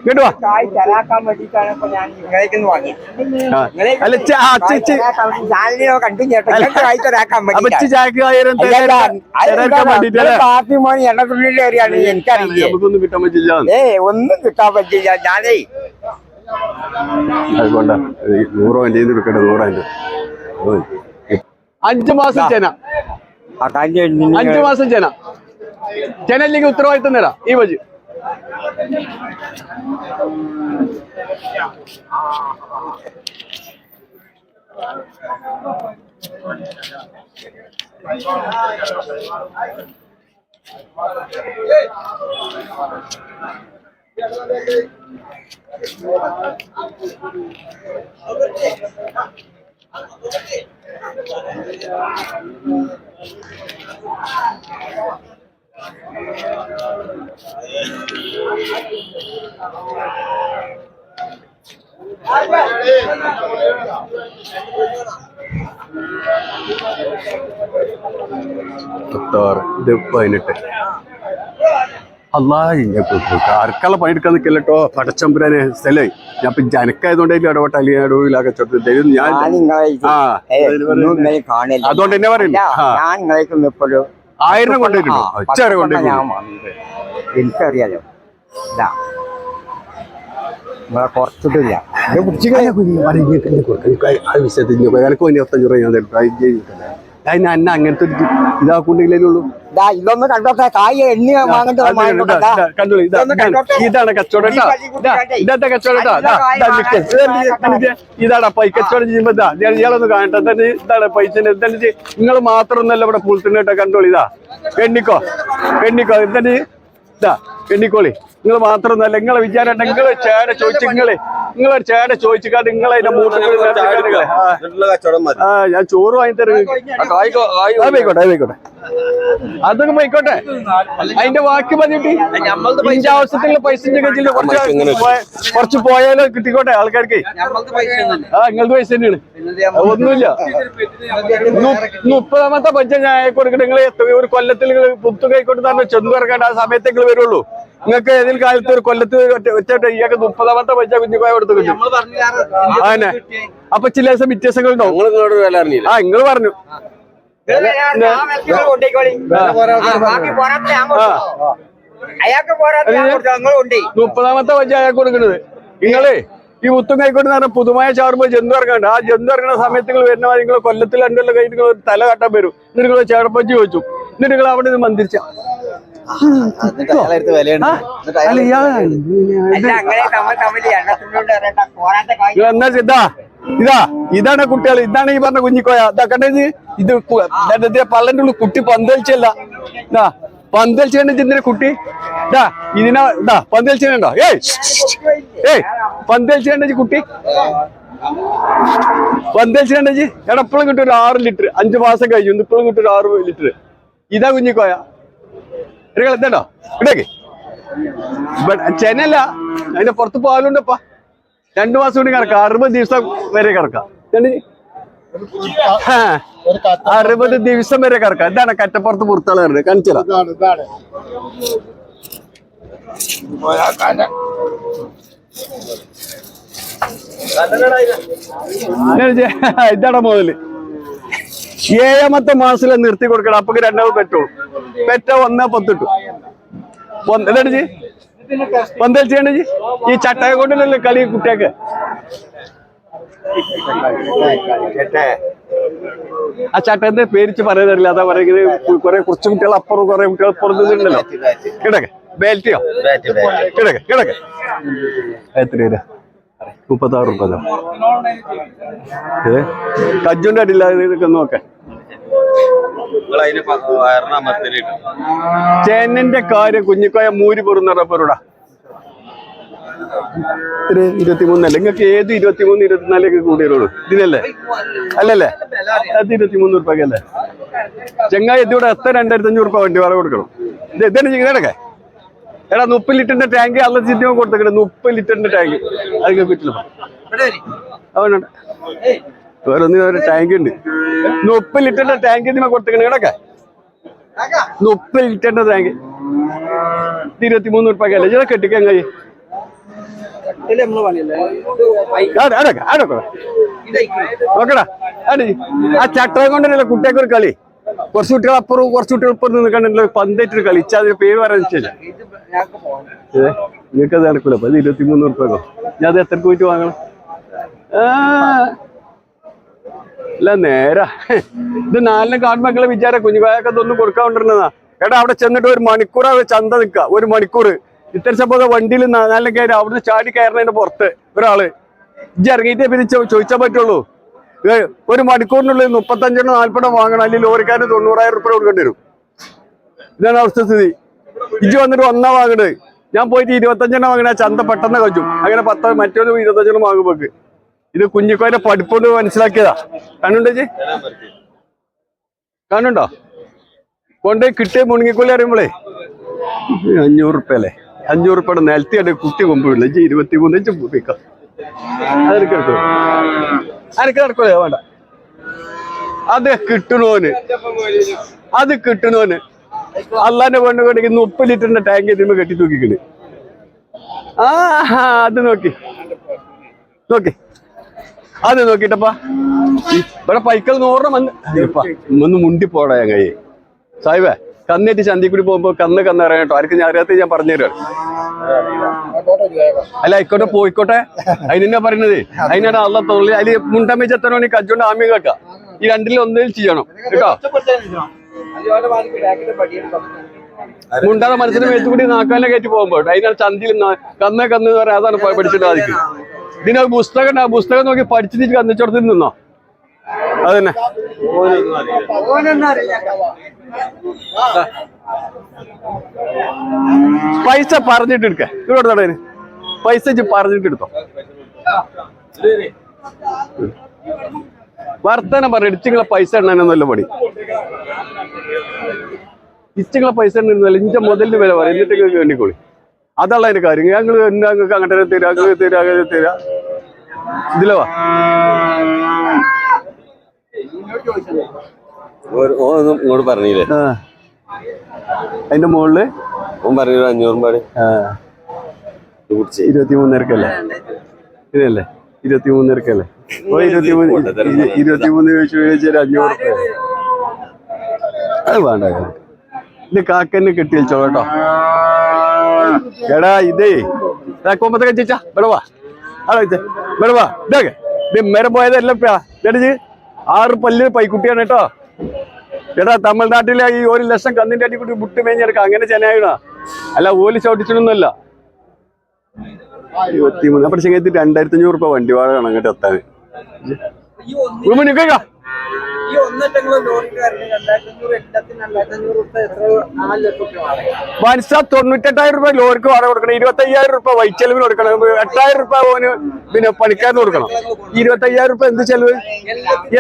കേട്ടോ എനിക്കറിയില്ല കിട്ടാൻ പറ്റില്ല. ഒന്നും കിട്ടാൻ പറ്റില്ല. ഞാനേ അതുകൊണ്ടാ 100 എൻ്റെ എടുക്കട്ടെ. 100 5 മാസം ചേന, 5 മാസം ചേന. ചേന ഇല്ലെങ്കിൽ ഉത്തരവാദിത്തം തരാം ഈ വജ്. ഇത് 18. ആർക്കുള്ള പണിയെടുക്കാൻ നിൽക്കല്ലോ പടച്ചമ്പുരാനെ സ്ഥലമായി. ഞാൻ ഇപ്പൊ ജനക്കായതുകൊണ്ട് ഇടപെട്ട അല്ലെങ്കിൽ ഇടവില്ല കച്ചവടത്തിൽ ഞാൻ അതുകൊണ്ട് തന്നെ പറയുന്നു. 1000 കൊണ്ടുപോയിട്ടുണ്ടോ? ഉച്ചവരെ കൊണ്ടുപോയി. എനിക്കറിയാലോ നിങ്ങളെ കുറച്ചിട്ടില്ല. അന്ന അങ്ങനത്തെ ഇതാക്കൊണ്ടില്ലേയുള്ളൂ. ഇതൊന്നും കണ്ടോട്ടെ. കായ് എണ്ണി ഇതാണ് കച്ചവടം. ഇതാ കച്ചവടം. ഇതാണ് പൈ കച്ചവടം ചെയ്യുമ്പോ ഇയാളൊന്ന് കാണട്ടെ. തന്നെ ഇതാണ് പൈസ. നിങ്ങൾ മാത്രമൊന്നല്ല ഇവിടെ പുളിത്തിന് കേട്ടോ. കണ്ടോളി. ഇതാ എണ്ണിക്കോ എന്താണ് ഇതാ എണ്ണിക്കോളി. നിങ്ങൾ മാത്രമൊന്നല്ല. നിങ്ങളെ വിചാരം നിങ്ങൾ ചേന ചോദിച്ചു. നിങ്ങളൊരു ചേന ചോദിച്ചിക്കാണ്ട് നിങ്ങളതിന്റെ മൂട്ടങ്ങളെ ഞാൻ ചോറ് വാങ്ങിത്തരും. ആയിക്കോട്ടെ അതൊക്കെ പോയിക്കോട്ടെ. അതിന്റെ ബാക്കി മതിയിട്ട് ഇതിന്റെ ആവശ്യത്തിലുള്ള പൈസ കയ്യിൽ കുറച്ച് പോയാലോ കിട്ടിക്കോട്ടെ ആൾക്കാർക്ക്. നിങ്ങൾക്ക് പൈസ തന്നെയാണ്. ഒന്നുമില്ല. 30ാമത്തെ ബഡ്ജറ്റ് ഞാൻ കൊടുക്കട്ടെ. നിങ്ങൾ ഒരു കൊല്ലത്തിൽ നിങ്ങൾ പുത്തു കൈക്കോട്ട് തന്നെ ചെന്ന് ഇറക്കേണ്ട ആ സമയത്ത് നിങ്ങൾ വരുള്ളൂ. നിങ്ങൾക്ക് ഏതെങ്കിലും കാലത്ത് ഒരു കൊല്ലത്ത് വെച്ചിട്ട് ഇയാൾക്ക് 30ാമത്തെ ബഡ്ജറ്റ് കുഞ്ഞുപോയ കൊടുത്ത് കിട്ടും. അതന്നെ. അപ്പൊ ചില ദിവസം വ്യത്യാസങ്ങളുണ്ടോ? നിങ്ങൾ പറഞ്ഞു 30ാമത്തെ ബഡ്ജറ്റ് അയാൾക്ക് കൊടുക്കുന്നത്. നിങ്ങളേ ഈ മുത്തും കൈക്കോട്ട് പറഞ്ഞാൽ പുതുമായ ചാറുമ്പോൾ ജന്തു ഇറങ്ങാണ്ട്. ആ ജന്തു ഇറങ്ങുന്ന സമയത്ത് നിങ്ങൾ വരുന്ന നിങ്ങൾ കൊല്ലത്തിൽ രണ്ടുള്ള കഴിഞ്ഞ് നിങ്ങൾ തല കാട്ടാൻ വരും. എന്നിട്ട് നിങ്ങൾ ചേടപ്പഞ്ചി ചോദിച്ചു. എന്നിട്ട് നിങ്ങൾ അവിടെ നിന്ന് മന്ദിരിച്ച എന്നാ ഇതാണ് കുട്ടികൾ. ഇതാണ് ഈ പറഞ്ഞ കുഞ്ഞിക്കോയ. ഇതാ കണ്ടത്. ഇത് പള്ളന്റെ ഉള്ളിൽ കുട്ടി പന്തലിച്ചല്ല. പന്തലിച്ചേണ്ട ഇതിന്റെ കുട്ടി ഇതിനാ പന്തലിച്ചേണ്ടോ? പന്തലിച്ചേണ്ട കുട്ടി പന്തലിച്ചേണ്ട എടപ്പളും കിട്ടും ഒരു 6 ലിറ്റർ. 5 മാസം കഴിഞ്ഞു. ഇപ്പോഴും കിട്ടും ഒരു 6 ലിറ്റർ. ഇതാ കുഞ്ഞിക്കോയ. എന്തോ ഇടയ്ക്ക് ചെനല്ല. അതിന്റെ പുറത്ത് പാലുണ്ടപ്പാ. 2 മാസം കൂടി കിടക്കാം. 60 ദിവസം വരെ കിടക്കാം. 60 ദിവസം വരെ കിടക്കാം. ഇതാണ് കറ്റപ്പുറത്ത് പുറത്തുള്ള കാണിച്ചതാ. ഇതാണ് മുതല്. 7ാമത്തെ മാസത്തിലെ നിർത്തി കൊടുക്കണം. അപ്പൊ 2 പെട്ടോളൂ. പെറ്റ 1.10 ഇട്ടു. എന്താണ് പന്തൽ ചെയ്യണ്ട. ഈ ചട്ടയെ കൊണ്ടല്ലേ കളി കുട്ടിയൊക്കെ. ആ ചട്ടന്റെ പേരിച്ച് പറയുന്നില്ല. അതാ പറയുന്നത്. കുറച്ച് കുട്ടികൾ അപ്പുറം കുറെ കുട്ടികൾ പുറത്തുണ്ടല്ലോ. കിടക്കെ ബേൽറ്റിയോ കിടക്കെ എത്ര രൂപ? 36 രൂപ. കജ്ജുന്റെ അടിയില്ല. ഇതൊക്കെ നോക്കെ. ചേനന്റെ കാര്യം കുഞ്ഞിക്കോയ മൂരി പൊറുന്നറപ്പൂടാ. 23 നിങ്ങൾക്ക് ഏത് 23, 24 കൂടിയുള്ളൂ. ഇതിനല്ലേ അല്ലല്ലേ? അത് 23 രൂപക്കല്ലേ ചെങ്ങായി. ഇതിവിടെ എത്ര 2500 രൂപ വണ്ടി വേറെ കൊടുക്കണം. ഇതെന്നെ ചെയ്യണക്കെ. എടാ 30 ലിറ്ററിന്റെ ടാങ്ക് അല്ല ചിന്തി കൊടുത്തേക്കണേ. 30 ലിറ്ററിന്റെ ടാങ്ക് അതൊക്കെ പറ്റില്ല. അവനുണ്ട് വേറെ ഒന്നിനും ടാങ്ക് ഉണ്ട്. 30 ലിറ്ററിന്റെ ടാങ്ക് ഇതിനെ കൊടുത്തേക്കണേ. കിടക്കെ 30 ലിറ്ററിന്റെ ടാങ്ക് 23 രൂപക്കല്ലേ. ഇതൊക്കെ കെട്ടിക്കാൻ കഴിയും. നോക്കടാ അടി ആ ചട്ടം കൊണ്ടല്ല കുട്ടിയൊക്കെ ഒരു കളി കുറച്ച് കുട്ടികൾ അപ്പുറം കുറച്ച് കുട്ടികൾ ഇപ്പുറം നിന്ന് കണ്ടില്ല പന്തേറ്റൊരു കളി ഇച്ചാ അതിന് പേര് പറയാൻ വെച്ചാൽ നിങ്ങൾക്ക് അത് നടക്കൂല അപ്പൊ അത് 23 ഉറുപ്പ്യക്കോ ഞാൻ അത് എത്ര പോയിട്ട് വാങ്ങണം അല്ല നേരാ ഇത് 4 കാൺമക്കളെ വിചാരം കുഞ്ഞുകായൊക്കെ ഇതൊന്നും കൊടുക്കാണ്ടിരുന്നതാ എടാ അവിടെ ചെന്നിട്ട് ഒരു മണിക്കൂർ അവിടെ ചന്ത നിൽക്കുക 1 മണിക്കൂർ ഇത്ര സംഭവം വണ്ടിയിൽ 4 കയറി അവിടുന്ന് ചാടി കയറുന്നതിന്റെ പുറത്ത് ഒരാള് ഇജ്ജ് ഇറങ്ങിയിട്ടേ പിന്നെ ചോദിച്ചാൽ പറ്റുള്ളൂ 1 മണിക്കൂറിനുള്ളിൽ 35-40 വാങ്ങണം അല്ലെങ്കിൽ ലോറിക്കാരന് 90,000 ഉറുപ്പിക കൊടുക്കേണ്ടി വരും ഇതാണ് അവസ്ഥ സ്ഥിതി ഇജ്ജ് വന്നിട്ട് 1 വാങ്ങണത് ഞാൻ പോയിട്ട് 25 വാങ്ങണ ചന്ത പെട്ടെന്ന് കഴിച്ചു അങ്ങനെ 10 മറ്റൊരു 25 വാങ്ങുമ്പോക്ക് ഇത് കുഞ്ഞിക്കോന്റെ പഠിപ്പുകൊണ്ട് മനസ്സിലാക്കിയതാ കണ്ടുണ്ടോ ചേച്ചി കാണുണ്ടോ കൊണ്ടുപോയി കിട്ടിയ മുണങ്ങിക്കൊല്ലി അറിയുമ്പോളേ 500 ഉറുപ്പ്യ അല്ലേ 500 ഉറുപ്പ്യയുടെ നിലത്തിയായിട്ട് കുട്ടി കൊമ്പില്ല 23 പോയിക്കാം അതൊക്കെ എടുക്കും അനക്ക് നടക്കൂലേ വേണ്ട അത് കിട്ടണോന് അള്ളാന്റെ പെണ്ണ് കൊണ്ടെങ്കിൽ 30 ലിറ്ററിന്റെ ടാങ്ക് ഇതിന്മേ കെട്ടി തൂക്കിക്കണ് അത് നോക്കി അത് നോക്കിട്ടപ്പാ ഇവിടെ പൈക്കൾ 100 ഒന്ന് മുണ്ടി പോടാ ഞാൻ കൈ സാഹിബേ കന്നേറ്റ് ചന്തി കൂടി പോകുമ്പോ കന്ന് അറിയാം കേട്ടോ ആർക്കും ഞാൻ അറിയാത്ത ഞാൻ പറഞ്ഞു തരാം അല്ല ആയിക്കോട്ടെ പോയിക്കോട്ടെ അതിനെന്നാ പറയുന്നത് അതിനാണ് അള്ള തൊഴിൽ അതിൽ മുണ്ടമ്മ ചെത്തനോണി കജ്ജോണ്ട് ആമ്യം കേൾക്കാം ഈ 2-ൽ 1 ചെയ്യണം കേട്ടോ മുണ്ടാതെ മനസ്സിന്റെ മേത്ത് കൂടി നാക്കാലിനെ കയറ്റി പോകുമ്പോ അതിനാണ് ചന്തിയിൽ കന്ന് പറയാം അതാണ് പഠിച്ചിട്ട് സാധിക്കും ഇതിനൊരു പുസ്തകം ഉണ്ട് ആ പുസ്തകം നോക്കി പഠിച്ചിട്ട് കന്നിച്ചോടത്തിൽ നിന്നോ അതന്നെ പൈസ പറഞ്ഞിട്ട് എടുക്ക ഇവിടെ തടേന് പൈസ പറഞ്ഞിട്ട് എടുത്തോ വർത്തനം പറഞ്ഞ ഇച്ചിങ്ങളെ പൈസ എണ്ണാനൊന്നുമല്ല പണി ഇച്ചിങ്ങളെ പൈസ എണ്ണിരുന്നല്ല ഇഞ്ച മുതലിന് വില പറയും എന്നിട്ട് വേണ്ടിക്കോളി അതുള്ള അതിന്റെ കാര്യം ഞങ്ങൾക്ക് അങ്ങോട്ട് തരാ ഇതിലോ ഇങ്ങോട്ട് പറഞ്ഞില്ലേ അതിന്റെ മുകളില് ഓൻ പറഞ്ഞു 500 23 ഇതിനല്ലേ 23 ഓ 23 ചോദിച്ചാൽ 500 അത് വേണ്ട ഇത് കാക്കന്നെ കെട്ടി വെച്ചോ കേട്ടോ എടാ ഇതേ കൊമ്പത്തെ കെട്ടിച്ചാ വെടവാ വെടവാ ഇതൊക്കെ ഇത് മേരെ പോയതെല്ലാം 6 പല്ല് പൈക്കുട്ടിയാണ് കേട്ടോ എടാ തമിഴ്നാട്ടിലെ ഈ 1 ലക്ഷം കന്നിന്റെ അടി കൂടി മുട്ട് മേഞ്ഞെടുക്കാം അങ്ങനെ ചെനായിണ അല്ല ഓല് ചവിട്ടിച്ചൊന്നുമല്ല 23 പക്ഷേ 2500 ഉറുപ്പ വണ്ടി വാടക അങ്ങോട്ട് എത്താൻ മനസ്സാ 98,000 രൂപ ലോറിക്ക് വാടക കൊടുക്കണം 25,000 രൂപ വൈച്ചെലവിന് കൊടുക്കണം 8,000 രൂപ ഓന് പിന്നെ പണിക്കാരന് കൊടുക്കണം 25,000 രൂപ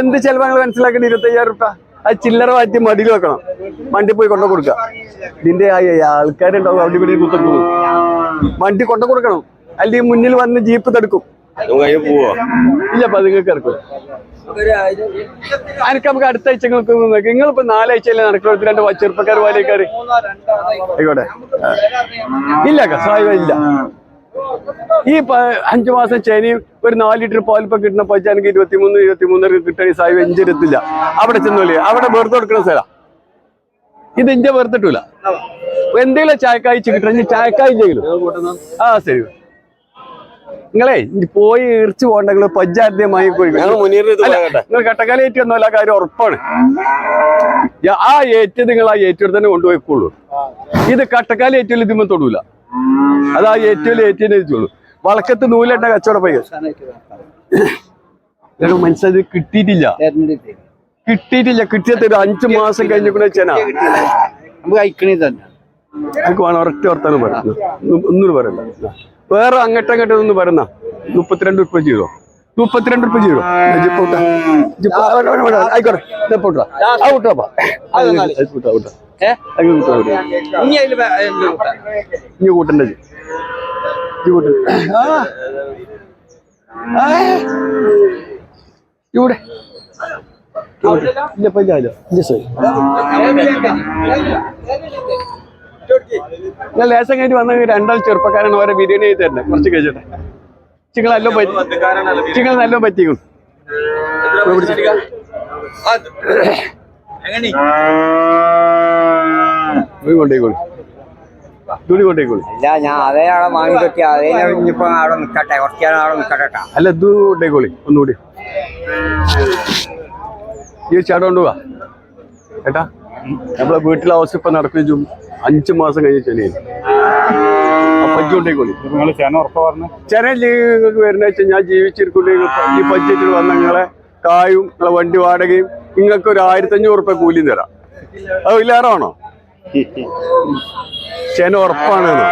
എന്ത് ചെലവാണ് മനസ്സിലാക്കണം 25,000 രൂപ അത് ചില്ലറ മാറ്റി മടിയിൽ വെക്കണം വണ്ടി പോയി കൊണ്ടു കൊടുക്കുക ഇതിന്റെ ആൾക്കാരുണ്ടാവും അവിടെ ഇവിടെ കുത്തു വണ്ടി കൊണ്ടു കൊടുക്കണം അല്ലെങ്കിൽ മുന്നിൽ വന്ന് ജീപ്പ് തടുക്കും ഇല്ലപ്പ നിങ്ങൾക്ക് ഇറക്കും അതിനൊക്കെ നമുക്ക് അടുത്ത ആഴ്ച നിങ്ങളിപ്പോ 4 ആഴ്ചയല്ലേ നടക്കുന്നത് 2 ചെറുപ്പക്കാർ വാലിയക്കാർ ആയിക്കോട്ടെ ഇല്ല സാഹിബ ഇല്ല ഈ 5 മാസം ചേനയും ഒരു 4 ലിറ്റർ പാലിപ്പം കിട്ടുന്ന പൈസ എനിക്ക് 23 കിട്ടണ സാഹിബ് എഞ്ചിരത്തില്ല അവിടെ ചെന്നോല്ലേ അവിടെ വെറുതെ കൊടുക്കുന്ന സ്ഥലം ഇത് ഇഞ്ച വെറുത്തിട്ടില്ല എന്തെങ്കിലും ചായക്കായി കിട്ടണം ചായക്കായില്ലെങ്കിലും ശരി നിങ്ങളെ പോയി ഇറച്ചു പോകണ്ടെങ്കിൽ പഞ്ചായത്തിമായി നിങ്ങൾ കട്ടക്കാലേറ്റി ഒന്നുമല്ല കാര്യം ഉറപ്പാണ് ആ ഏറ്റ് നിങ്ങൾ ആ ഏറ്റെടുത്ത് തന്നെ കൊണ്ടുപോയിക്കോളൂ ഇത് കട്ടക്കാലേറ്റില്ല ഇതിമ്മ തൊടൂല അത് ആ ഏറ്റവും ഏറ്റിനെ വെച്ചോളൂ വളക്കത്ത് നൂലിട്ട കച്ചവട പയ്യ മനസ്സിലത് കിട്ടിയിട്ടില്ല കിട്ടിയത് ഒരു 5 മാസം കഴിഞ്ഞ വെച്ചാ നമുക്ക് അയക്കണേ തന്നെ നമുക്ക് വേണം ഒരൊറ്റ വർത്താനം പറയുന്നത് ഒന്നും പറയണ്ട വേറെ അങ്ങോട്ടൊന്നും പറയുന്ന 32 ഉറുപ്പ ചെയ്തോ 32 ഉറുപ്പ ചെയ്തോ ആയിക്കോട്ടെ ഇനി കൂട്ടണ്ടേ ഇവിടെ ഞാൻ ലേശം കഴിഞ്ഞ് വന്ന 2 ചെറുപ്പക്കാരാണ് ഓരോ ബിരിയാണി ആയി തരുന്നത് കുറച്ച് കഴിച്ചോട്ടെ ചിങ്ങൾ നല്ല പറ്റിക്കും കൊണ്ടേക്കോളി തുണി കൊണ്ടേക്കോളി. അല്ല ഞാൻ അതേ ആളെ വാങ്ങി പറ്റി അതേ ഇനിയിപ്പോ അവിടെ നിൽക്കട്ടെ കുറച്ചാലും അവിടെ നിൽക്കട്ടെ. അല്ല ഇത് കൊണ്ടേക്കോളി ഒന്നുകൂടി ഈ ചേട്ടൻ കൊണ്ടുപോവാ ഏട്ടാ. നമ്മളെ വീട്ടിലെ അവസ്ഥ ഇപ്പൊ നടക്കുകയും 5 മാസം കഴിഞ്ഞ ചെനയിൽ പഞ്ച് കൊണ്ടേക്കോളി. ചെന നിങ്ങൾക്ക് വരുന്ന വെച്ചാൽ ഞാൻ ജീവിച്ചിരിക്കുന്നുണ്ടെങ്കിൽ ഈ പഞ്ചായത്തിൽ വന്ന നിങ്ങളെ കായും നിങ്ങളെ വണ്ടി വാടകയും നിങ്ങൾക്ക് ഒരു 1500 റുപ്യ കൂലിയും തരാം. അത് ഇല്ലാറാണോ? ചെന ഉറപ്പാണെന്നോ?